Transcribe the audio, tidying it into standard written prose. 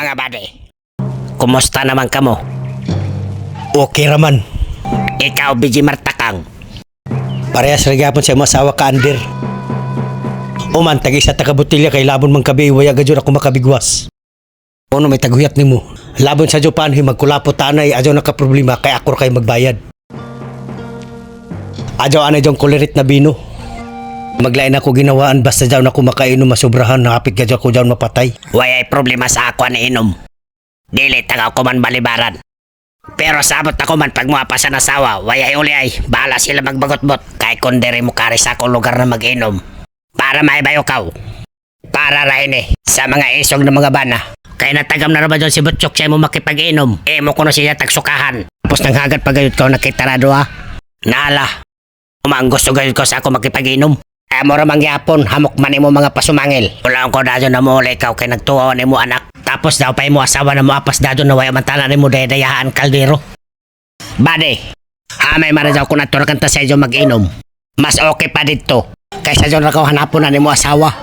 mga bade. Kumusta naman kamo? Okay raman. Ikaw, Biji Martakang. Parehas nagyapon sa mga asawa ka, Ander. Uman, tagi sa tagabutilya kay labon mang kabi, waya gadyo ako makabigwas. Ano may taguyat nimo? Labon sa Japan, magkulapot tanay, adyo nakaproblema, kay akor kay magbayad. Adyo anay dyong kulirit na bino. Maglain ako ginawaan, basta dyaw na ako makainom masubrahan, nakapit gadyo ako dyaw mapatay. Wayay problema sa ako na inom. Dili tagaw ko man balibaran. Pero sabot ako man pag muapa sa nasawa, wayay uli ay, bahala sila magbagot-bot. Kay kundiri mo kari sa akong lugar na mag-inom. Para maibayo kaw. Para rahin sa mga isog ng mga bana. Kaya natagam na naman dyan si Butchok siya mo makipag-inom. Mo ko na siya tagsukahan. Tapos nanghagat pa gayot ko nakita na doa. Nala. Umang gusto gayot ko sa ako makipag-inom. Mo ramang yapon, hamok man mo mga pasumangil. Wala ko na dyan na mo ikaw kay nagtuwa ni mo anak. Tapos daw pa mo asawa na mo apas dado na waya mantala ni mo dayahaan kaldero. Bade, hamay mara daw ko na to kanta sa iyo mag-inom. Mas okay pa dito. Kaysa dyan na hanapon na ni mo asawa.